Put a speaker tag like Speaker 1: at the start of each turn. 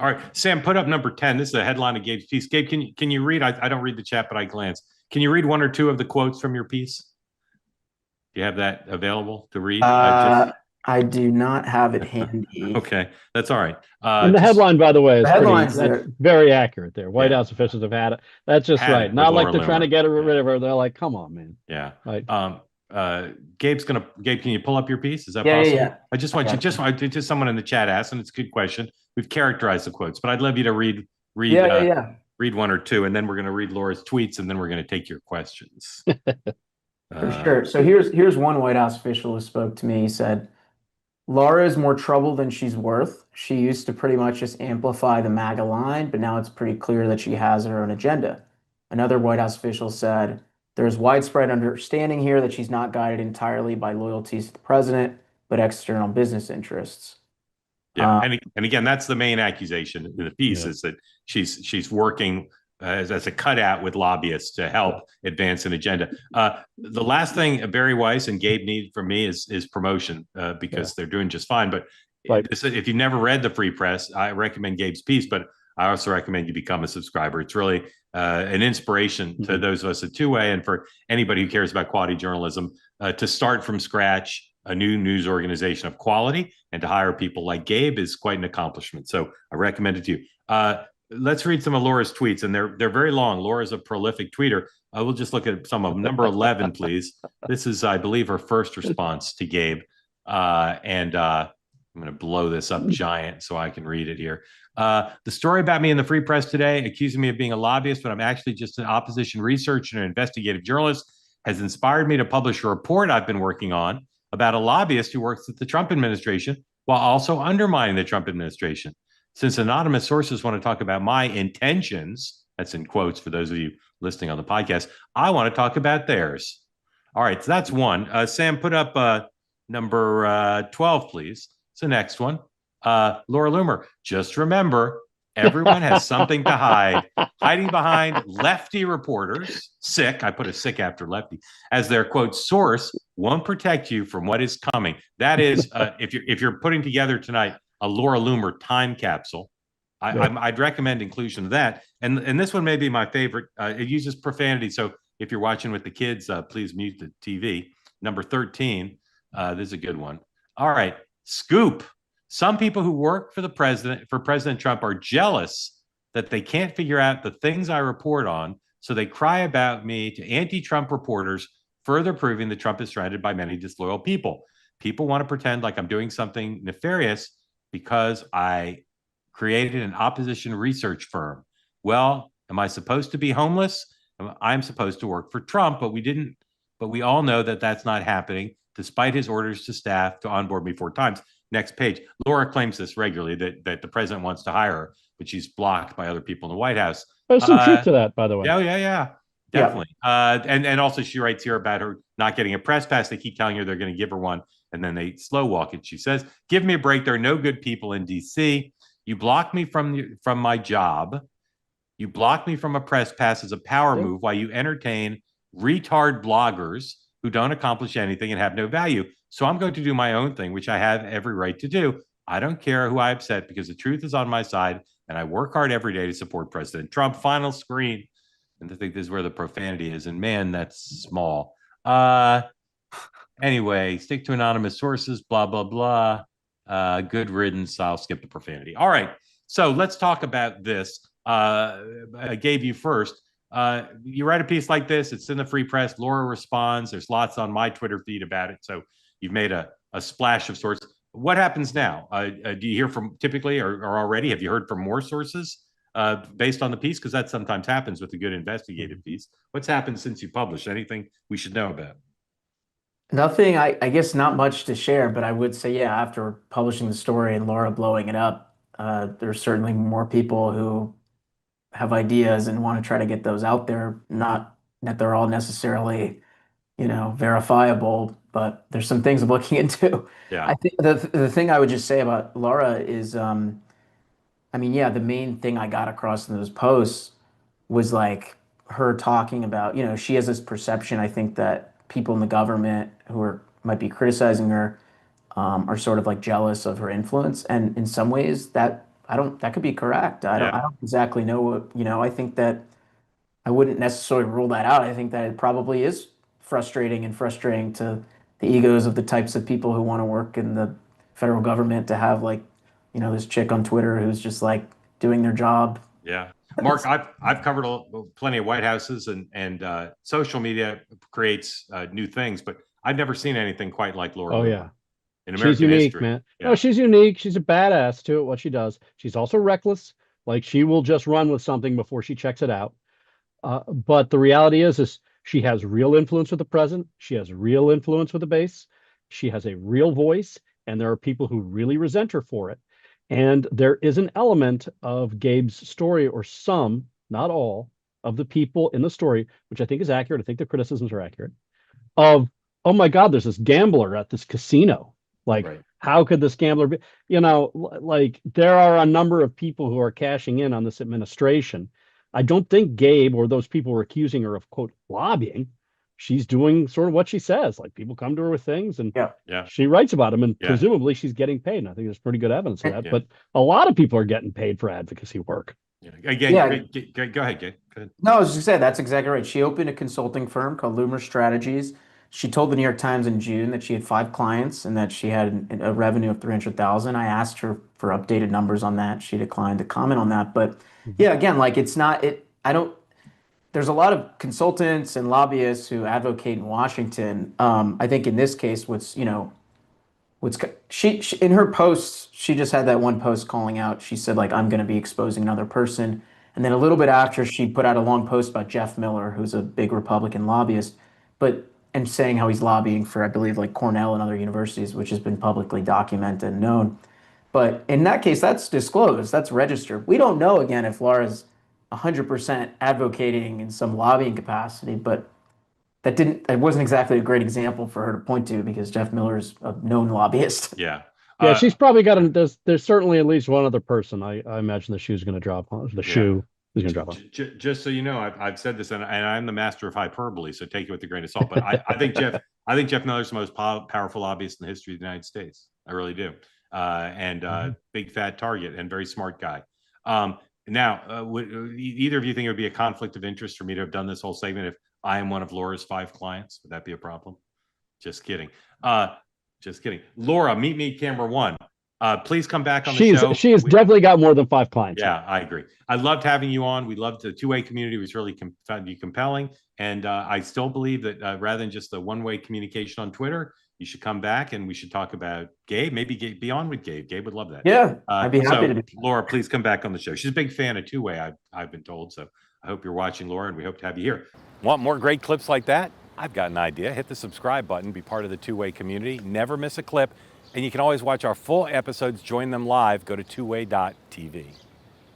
Speaker 1: All right, Sam, put up number 10. This is a headline of Gabe's piece. Gabe, can you read? I don't read the chat, but I glance. Can you read one or two of the quotes from your piece? Do you have that available to read?
Speaker 2: I do not have it handy.
Speaker 1: Okay, that's all right.
Speaker 3: And the headline, by the way,
Speaker 2: The
Speaker 3: is pretty,
Speaker 2: headlines
Speaker 3: that's
Speaker 2: there.
Speaker 3: very accurate there. White
Speaker 1: Yeah.
Speaker 3: House officials have had it. That's just
Speaker 1: Had
Speaker 3: right.
Speaker 1: it with
Speaker 3: Not like
Speaker 1: Laura
Speaker 3: they're trying to
Speaker 1: Loomer.
Speaker 3: get rid of her. They're like, come on, man.
Speaker 1: Yeah.
Speaker 3: Right.
Speaker 1: Gabe, can you pull up your piece? Is that
Speaker 2: Yeah,
Speaker 1: possible?
Speaker 2: yeah.
Speaker 1: I just want you, just someone in the chat asked, and it's a good question. We've characterized the quotes, but I'd love you to read read one or two, and then we're going to read Laura's tweets, and then we're going to take your questions.
Speaker 2: For sure. So here's one White House official who spoke to me. He said, Laura is more trouble than she's worth. She used to pretty much just amplify the MAGA line, but now it's pretty clear that she has her own agenda. Another White House official said, there's widespread understanding here that she's not guided entirely by loyalties to the president, but external business interests.
Speaker 1: Yeah, and again, that's the main accusation in the piece is that she's working as a cutout with lobbyists to help advance an agenda. The last thing Barry Weiss and Gabe need from me is promotion because they're doing just fine. But if you've never read the Free Press, I recommend Gabe's piece, but I also recommend you become a subscriber. It's really an inspiration to those of us at Two-Way and for anybody who cares about quality journalism to start from scratch a new news organization of quality, and to hire people like Gabe is quite an accomplishment. So I recommend it to you. Let's read some of Laura's tweets, and they're very long. Laura's a prolific tweeter. I will just look at some of them. Number 11, please. This is, I believe, her first response to Gabe. And I'm going to blow this up giant so I can read it here. The story about me in the Free Press today, accusing me of being a lobbyist, but I'm actually just an opposition researcher and an investigative journalist, has inspired me to publish a report I've been working on about a lobbyist who works at the Trump administration while also undermining the Trump administration. Since anonymous sources want to talk about my intentions, that's in quotes for those of you listening on the podcast, I want to talk about theirs. All right, so that's one. Sam, put up number 12, please. It's the next one. Laura Loomer, just remember, everyone has something to hide, hiding behind lefty reporters, sick, I put a sick after lefty, as their, quote, source won't protect you from what is coming. That is, if you're putting together tonight a Laura Loomer time capsule, I'd recommend inclusion of that. And this one may be my favorite. It uses profanity, so if you're watching with the kids, please mute the TV. Number 13, this is a good one. All right, scoop. Some people who work for President Trump are jealous that they can't figure out the things I report on, so they cry about me to anti-Trump reporters, further proving that Trump is surrounded by many disloyal people. People want to pretend like I'm doing something nefarious because I created an opposition research firm. Well, am I supposed to be homeless? I'm supposed to work for Trump, but we all know that that's not happening, despite his orders to staff to onboard me 4 times. Next page. Laura claims this regularly, that the president wants to hire her, but she's blocked by other people in the White House.
Speaker 3: There's some truth to that, by the way.
Speaker 1: Yeah, definitely. And also she writes here about her not getting a press pass. They keep telling her they're going to give her one, and then they slow walk it. She says, give me a break. There are no good people in D.C. You block me from my job. You block me from a press pass as a power move while you entertain retard bloggers who don't accomplish anything and have no value. So I'm going to do my own thing, which I have every right to do. I don't care who I upset because the truth is on my side, and I work hard every day to support President Trump. Final screen. And I think this is where the profanity is. And man, that's small. Anyway, stick to anonymous sources, blah, blah, blah. Good riddance. I'll skip the profanity. All right. So let's talk about this. I gave you first. You write a piece like this. It's in the Free Press. Laura responds. There's lots on my Twitter feed about it. So you've made a splash of sorts. What happens now? Do you hear from typically or already? Have you heard from more sources based on the piece? Because that sometimes happens with a good investigative piece. What's happened since you published? Anything we should know about?
Speaker 2: Nothing, I guess not much to share, but I would say, yeah, after publishing the story and Laura blowing it up, there's certainly more people who have ideas and want to try to get those out there. Not that they're all necessarily, verifiable, but there's some things I'm looking into.
Speaker 1: Yeah.
Speaker 2: I think the thing I would just say about Laura is, yeah, the main thing I got across in those posts was like her talking about, she has this perception, I think, that people in the government might be criticizing her are sort of like jealous of her influence. And in some ways that that could be correct. I
Speaker 1: Yeah.
Speaker 2: don't exactly know what, I think that I wouldn't necessarily rule that out. I think that it probably is frustrating to the egos of the types of people who want to work in the federal government to have like, this chick on Twitter who's just like doing their job.
Speaker 1: Yeah. Mark, I've covered plenty of White Houses, and social media creates new things, but I've never seen anything quite like Laura
Speaker 3: Oh
Speaker 1: Loomer
Speaker 3: yeah.
Speaker 1: in
Speaker 3: She's
Speaker 1: American
Speaker 3: unique,
Speaker 1: history.
Speaker 3: man.
Speaker 1: Yeah.
Speaker 3: No, she's unique. She's a badass too at what she does. She's also reckless. Like she will just run with something before she checks it out. But the reality is she has real influence with the president. She has real influence with the base. She has a real voice, and there are people who really resent her for it. And there is an element of Gabe's story, or some, not all, of the people in the story, which I think is accurate. I think the criticisms are accurate. Of, oh my God, there's this gambler at this casino. Like,
Speaker 1: Right.
Speaker 3: how could this gambler be? Like there are a number of people who are cashing in on this administration. I don't think Gabe or those people were accusing her of, quote, lobbying. She's doing sort of what she says. Like people come to her with things and
Speaker 1: Yeah.
Speaker 3: she writes about them, and
Speaker 1: Yeah.
Speaker 3: presumably she's getting paid. And I think there's pretty good evidence of that.
Speaker 1: Yeah.
Speaker 3: But a lot of people are getting paid for advocacy work.
Speaker 1: Yeah. Again,
Speaker 2: Yeah.
Speaker 1: go ahead, Gabe. Go ahead.
Speaker 2: No, I was just saying that's exactly right. She opened a consulting firm called Loomer Strategies. She told the New York Times in June that she had 5 clients and that she had a revenue of 300,000. I asked her for updated numbers on that. She declined to comment on that. But yeah, again, like it's not it. I don't. There's a lot of consultants and lobbyists who advocate in Washington. I think in this case, she in her posts, she just had that one post calling out. She said like I'm going to be exposing another person, and then a little bit after she put out a long post about Jeff Miller, who's a big Republican lobbyist, and saying how he's lobbying for I believe like Cornell and other universities, which has been publicly documented and known. But in that case, that's disclosed, that's registered. We don't know again if Laura's 100% advocating in some lobbying capacity, but it wasn't exactly a great example for her to point to because Jeff Miller's a known lobbyist.
Speaker 1: Yeah.
Speaker 3: Yeah, she's probably got there's certainly at least one other person I imagine the shoe's going to drop on. The shoe is going to drop on.
Speaker 1: Just so you know, I've said this, and I'm the master of hyperbole, so take it with a grain of salt. But I think Jeff Miller's the most powerful lobbyist in the history of the United States. I really do. Big fat target and very smart guy. Now, would either of you think it would be a conflict of interest for me to have done this whole segment if I am one of Laura's 5 clients? Would that be a problem? Just kidding. Just kidding. Laura, meet me camera 1. Please come back on the show.
Speaker 3: She has definitely got more than 5 clients.
Speaker 1: Yeah, I agree. I loved having you on. We loved the two-way community. It was really found you compelling. And I still believe that rather than just the one-way communication on Twitter, you should come back and we should talk about Gabe, maybe be on with Gabe. Gabe would love that.
Speaker 2: Yeah, I'd be happy to.
Speaker 1: Laura, please come back on the show. She's a big fan of two-way, I've been told. So I hope you're watching, Laura, and we hope to have you here. Want more great clips like that? I've got an idea. Hit the subscribe button, be part of the two-way community, never miss a clip. And you can always watch our full episodes, join them live, go to twoway.tv.